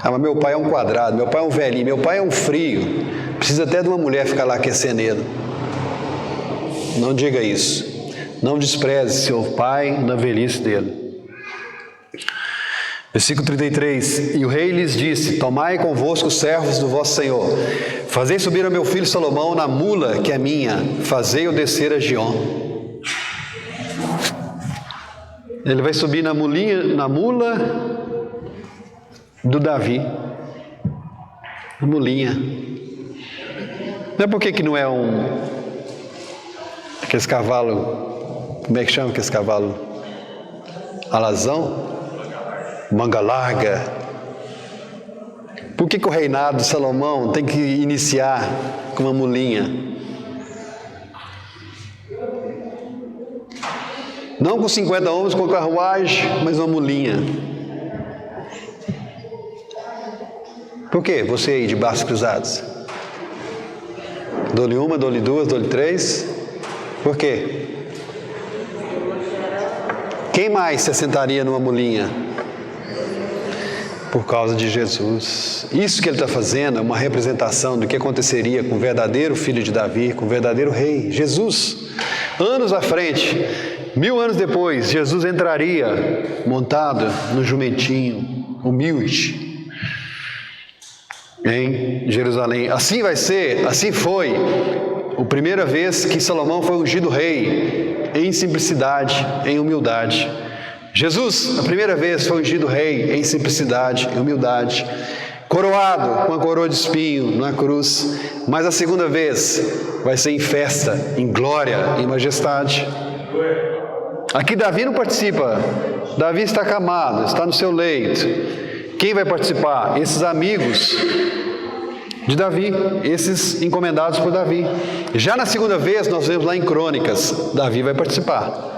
[SPEAKER 1] Ah, mas meu pai é um quadrado, meu pai é um velhinho, meu pai é um frio, precisa até de uma mulher ficar lá aquecendo ele. Não diga isso. Não despreze seu pai na velhice dele. Versículo 33. E o rei lhes disse: tomai convosco os servos do vosso senhor, fazei subir a meu filho Salomão na mula que é minha, fazei-o descer a Gion. Ele vai subir na mula do Davi. A mulinha. Não é porque que não é aqueles cavalos, como é que chama aqueles cavalos? Alazão? Manga larga. Por que o reinado de Salomão tem que iniciar com uma mulinha? Não com 50 homens com carruagem, mas uma mulinha. Por quê? Você aí de braços cruzados. Dou-lhe uma, dou-lhe duas, dou-lhe três. Por quê? Quem mais se assentaria numa mulinha? por causa de Jesus. Isso que ele está fazendo é uma representação do que aconteceria com o verdadeiro filho de Davi, com o verdadeiro rei, Jesus. Anos à frente, 1000 anos depois, Jesus entraria montado no jumentinho, humilde, em Jerusalém. Assim vai ser, assim foi a primeira vez que Salomão foi ungido rei, em simplicidade, em humildade. Jesus, a primeira vez, foi ungido rei em simplicidade, em humildade, coroado com a coroa de espinho na cruz, mas a segunda vez vai ser em festa, em glória, em majestade. Aqui Davi não participa, Davi está acamado, está no seu leito. Quem vai participar? Esses amigos de Davi, esses encomendados por Davi. Já na segunda vez, nós vemos lá em Crônicas, Davi vai participar.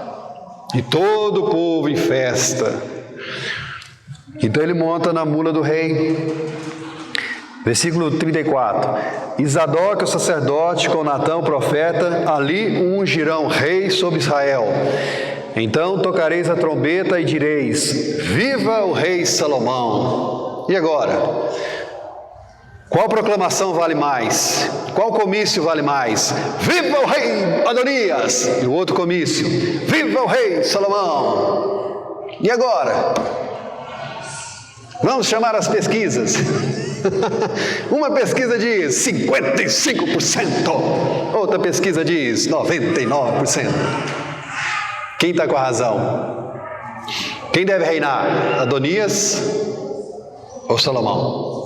[SPEAKER 1] E todo o povo em festa. Então ele monta na mula do rei. Versículo 34. E Zadok, o sacerdote, com Natã, o profeta, ali ungirão rei sobre Israel. Então tocareis a trombeta e direis: Viva o rei Salomão! E agora? Qual proclamação vale mais? Qual comício vale mais? Viva o rei Adonias! E o outro comício: Viva o rei Salomão! E agora? Vamos chamar as pesquisas. Uma pesquisa diz 55%. Outra pesquisa diz 99%. Quem está com a razão? Quem deve reinar? Adonias ou Salomão?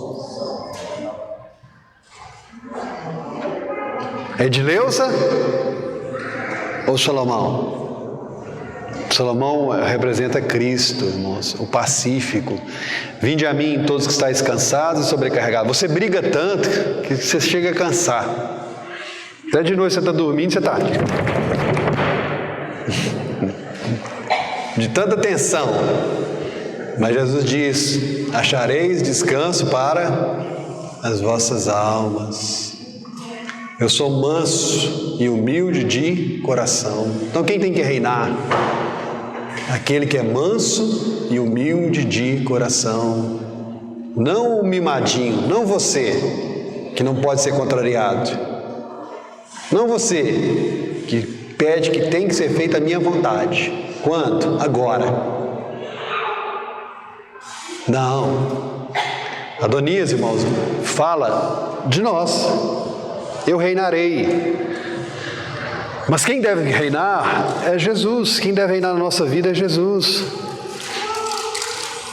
[SPEAKER 1] Edileuza ou Salomão? Salomão representa Cristo, irmãos, o pacífico. Vinde a mim todos que estáis cansados e sobrecarregados. Você briga tanto que você chega a cansar. Até de noite você está dormindo, você está de tanta tensão. Mas Jesus diz: achareis descanso para as vossas almas. Eu sou manso e humilde de coração. Então quem tem que reinar? Aquele que é manso e humilde de coração. Não o mimadinho, não você, que não pode ser contrariado. Não você, que pede que tem que ser feita a minha vontade. Quando? Agora. Não. Adonias, irmãos, fala de nós. Eu reinarei. Mas quem deve reinar é Jesus. Quem deve reinar na nossa vida é Jesus.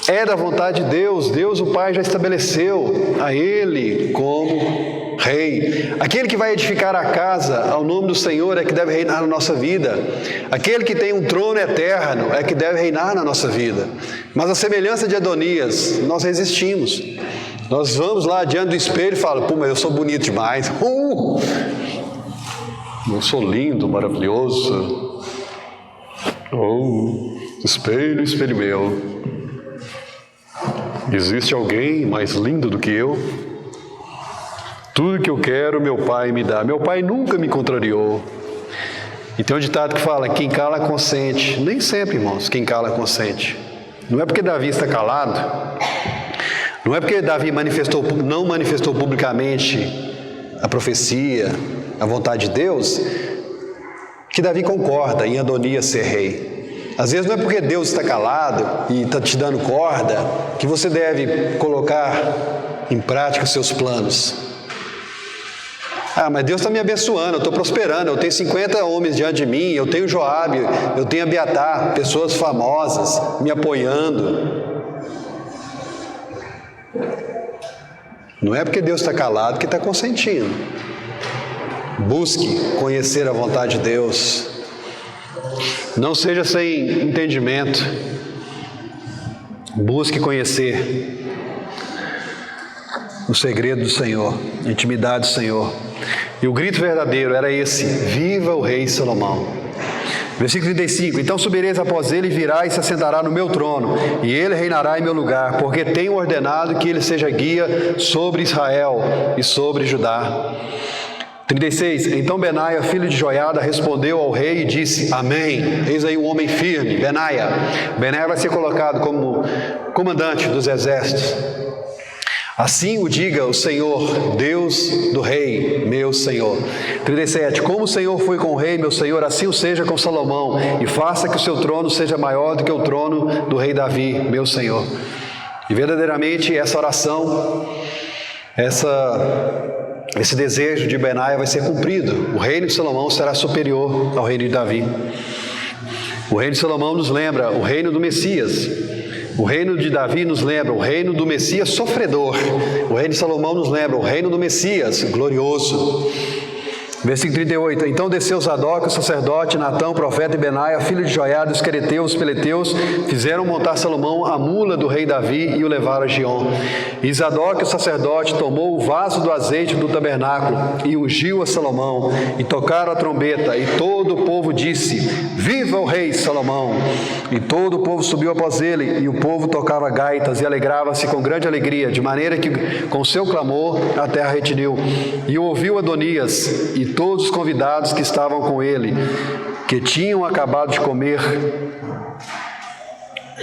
[SPEAKER 1] É da vontade de Deus. Deus, o Pai, já estabeleceu a Ele como Rei. Aquele que vai edificar a casa ao nome do Senhor é que deve reinar na nossa vida. Aquele que tem um trono eterno é que deve reinar na nossa vida. Mas a semelhança de Adonias, nós resistimos. Nós vamos lá diante do espelho e falamos: pô, mas eu sou bonito demais. Eu sou lindo, maravilhoso. Oh, espelho, espelho meu. Existe alguém mais lindo do que eu? Tudo que eu quero, meu Pai me dá. Meu Pai nunca me contrariou. E tem um ditado que fala: quem cala consente. Nem sempre, irmãos, quem cala consente. Não é porque Davi está calado, não é porque Davi não manifestou publicamente a profecia, a vontade de Deus, que Davi concorda em Adonias ser rei. Às vezes não é porque Deus está calado e está te dando corda que você deve colocar em prática os seus planos. Ah, mas Deus está me abençoando, eu estou prosperando, eu tenho 50 homens diante de mim, eu tenho Joabe, eu tenho Abiatar, pessoas famosas me apoiando. Não é porque Deus está calado que está consentindo. Busque conhecer a vontade de Deus. Não seja sem entendimento. Busque conhecer o segredo do Senhor, a intimidade do Senhor. E o grito verdadeiro era esse: viva o rei Salomão. Versículo 35: então subireis após ele e virá e se assentará no meu trono, e ele reinará em meu lugar, porque tenho ordenado que ele seja guia sobre Israel e sobre Judá. 36. Então Benaia, filho de Joiada, respondeu ao rei e disse: Amém. Eis aí um homem firme, Benaia. Benaia vai ser colocado como comandante dos exércitos. Assim o diga o Senhor, Deus do rei, meu Senhor. 37. Como o Senhor foi com o rei, meu Senhor, assim o seja com Salomão, e faça que o seu trono seja maior do que o trono do rei Davi, meu Senhor. E verdadeiramente essa oração, esse desejo de Benaia vai ser cumprido. O reino de Salomão será superior ao reino de Davi. O reino de Salomão nos lembra o reino do Messias. O reino de Davi nos lembra o reino do Messias sofredor. O reino de Salomão nos lembra o reino do Messias glorioso. Versículo 38. Então desceu Zadok, o sacerdote, Natã, o profeta, e Benaia, filho de Joiada, os quereteus, os peleteus, fizeram montar Salomão a mula do rei Davi e o levaram a Gion. E Zadok, o sacerdote, tomou o vaso do azeite do tabernáculo e ungiu a Salomão, e tocaram a trombeta, e todo o povo disse: Viva o rei Salomão! E todo o povo subiu após ele, e o povo tocava gaitas e alegrava-se com grande alegria, de maneira que com seu clamor a terra retiniu. E ouviu Adonias e todos os convidados que estavam com ele, que tinham acabado de comer.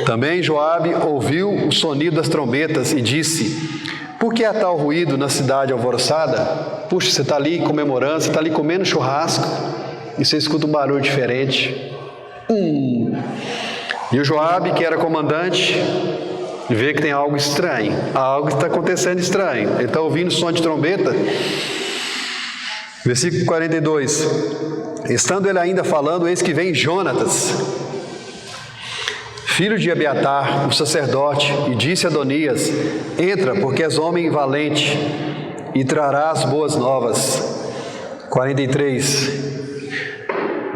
[SPEAKER 1] Também Joabe ouviu o sonido das trombetas e disse: Por que há tal ruído na cidade alvoroçada? Puxa, você está ali comemorando, você está ali comendo churrasco e você escuta um barulho diferente. E o Joabe, que era comandante, vê que tem algo estranho, algo está acontecendo estranho. Ele está ouvindo som de trombeta. Versículo 42. Estando ele ainda falando, eis que vem Jonatas, filho de Abiatar, o sacerdote, e disse a Adonias: Entra, porque és homem valente, e trarás boas novas. 43.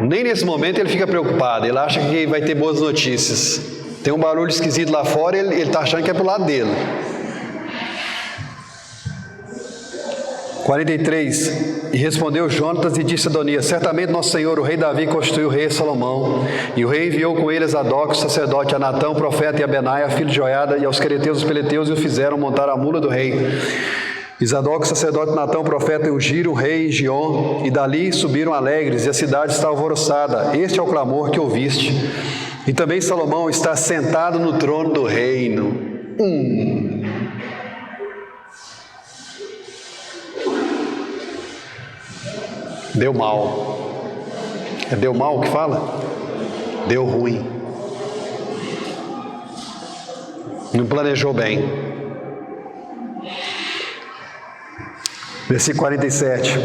[SPEAKER 1] Nem nesse momento ele fica preocupado, ele acha que vai ter boas notícias. Tem um barulho esquisito lá fora e ele está achando que é pro lado dele. 43. E respondeu Jonatas e disse a Adonias: Certamente nosso senhor, o rei Davi, constituiu o rei Salomão. E o rei enviou com ele a Zadok, o sacerdote, a Natã, o profeta, e a Benaia, filho de Joiada, e aos quereteus e os peleteus, e o fizeram montar a mula do rei. E Zadok, o sacerdote, Natã, o profeta, ungiram o rei em Gion, e dali subiram alegres, e a cidade está alvoroçada. Este é o clamor que ouviste. E também Salomão está sentado no trono do reino. Deu mal. É deu mal que fala? Deu ruim. Não planejou bem. Versículo 47.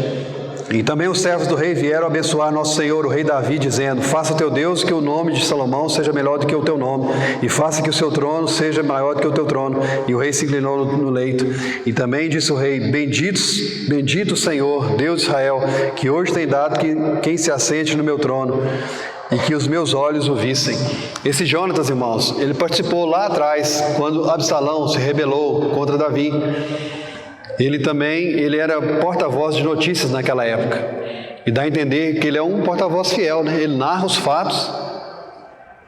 [SPEAKER 1] E também os servos do rei vieram abençoar nosso senhor, o rei Davi, dizendo: Faça o teu Deus que o nome de Salomão seja melhor do que o teu nome, e faça que o seu trono seja maior do que o teu trono. E o rei se inclinou no leito. E também disse o rei: Bendito o Senhor, Deus de Israel, que hoje tem dado quem se assente no meu trono, e que os meus olhos o vissem. Esse Jonatas, irmãos, ele participou lá atrás, quando Absalão se rebelou contra Davi. Ele era porta-voz de notícias naquela época. E dá a entender que ele é um porta-voz fiel, né? Ele narra os fatos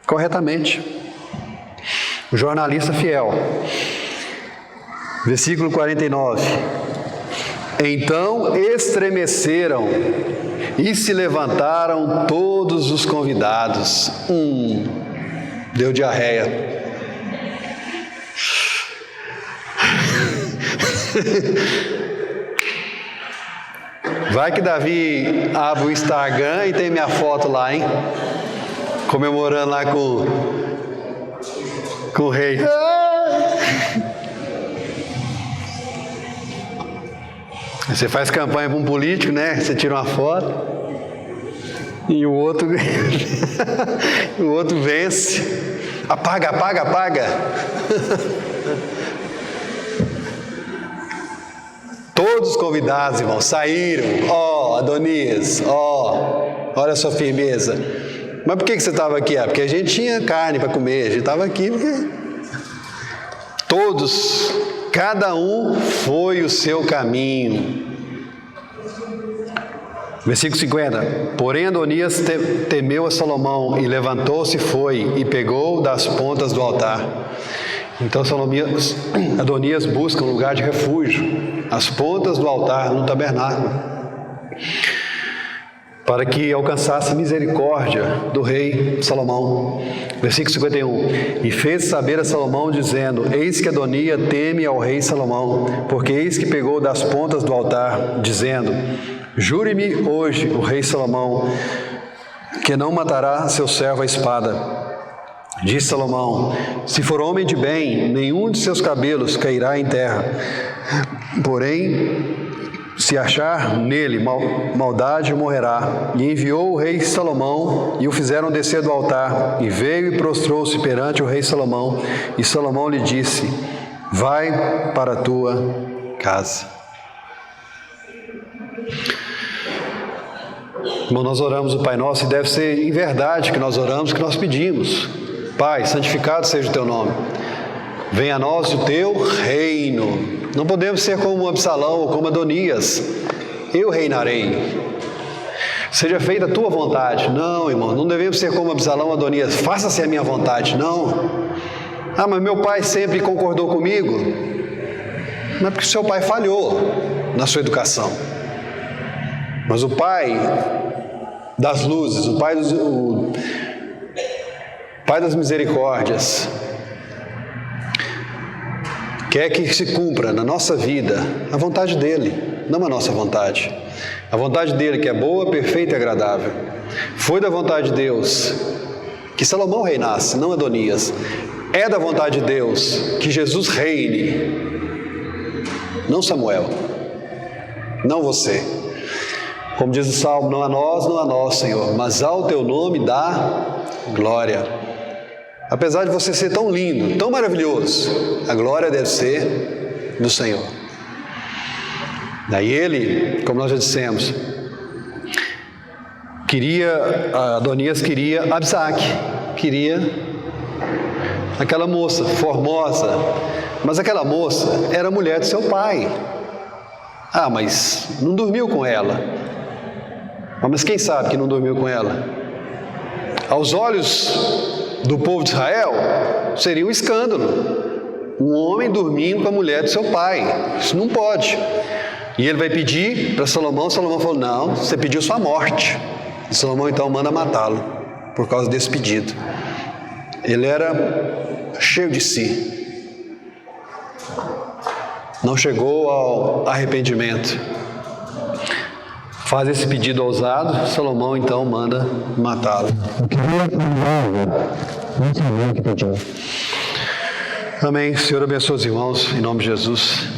[SPEAKER 1] corretamente. O jornalista fiel. Versículo 49. Então estremeceram e se levantaram todos os convidados. Deu diarreia. Vai que Davi abre o Instagram e tem minha foto lá, hein? Comemorando lá com o rei. Você faz campanha para um político, né? Você tira uma foto e o outro vence. Apaga. Todos os convidados, irmãos, saíram. Adonias, olha a sua firmeza. Mas por que você estava aqui? Porque a gente tinha carne para comer, a gente estava aqui porque... Todos, cada um foi o seu caminho. Versículo 50. Porém Adonias temeu a Salomão e levantou-se e foi e pegou das pontas do altar. Então Adonias busca um lugar de refúgio, as pontas do altar no tabernáculo. para que alcançasse misericórdia do rei Salomão. Versículo 51. E fez saber a Salomão, dizendo: eis que Adonia teme ao rei Salomão, porque eis que pegou das pontas do altar, dizendo: jure-me hoje o rei Salomão, que não matará seu servo à espada. Diz Salomão: se for homem de bem, nenhum de seus cabelos cairá em terra. Porém, se achar nele maldade, morrerá. E enviou o rei Salomão, e o fizeram descer do altar, e veio e prostrou-se perante o rei Salomão. E Salomão lhe disse: vai para a tua casa. Irmão, nós oramos o Pai Nosso, e deve ser em verdade que nós oramos, que nós pedimos: Pai, santificado seja o teu nome. Venha a nós o teu reino. Não podemos ser como Absalão ou como Adonias. Eu reinarei. Seja feita a tua vontade. Não, irmão, não devemos ser como Absalão ou Adonias. Faça-se a minha vontade. Não. Ah, mas meu pai sempre concordou comigo. Não é porque seu pai falhou na sua educação. Mas o Pai das luzes, o Pai das misericórdias, quer que se cumpra na nossa vida a vontade dEle, não a nossa vontade. A vontade dEle, que é boa, perfeita e agradável. Foi da vontade de Deus que Salomão reinasse, não Adonias. É da vontade de Deus que Jesus reine, não Samuel, não você. Como diz o Salmo: não a nós, Senhor, mas ao teu nome dá glória. Apesar de você ser tão lindo, tão maravilhoso, a glória deve ser do Senhor. Daí ele, como nós já dissemos, Adonias queria Absaque, queria aquela moça formosa, mas aquela moça era mulher de seu pai. Ah, mas não dormiu com ela. Mas quem sabe que não dormiu com ela? Aos olhos do povo de Israel, seria um escândalo. Um homem dormindo com a mulher do seu pai. Isso não pode. E ele vai pedir para Salomão. Salomão falou: não, você pediu sua morte. E Salomão então manda matá-lo por causa desse pedido. Ele era cheio de si. Não chegou ao arrependimento. Faz esse pedido ousado, Salomão então manda matá-lo.
[SPEAKER 2] Não sabia o que pediu.
[SPEAKER 1] Amém. Senhor abençoe os irmãos, em nome de Jesus.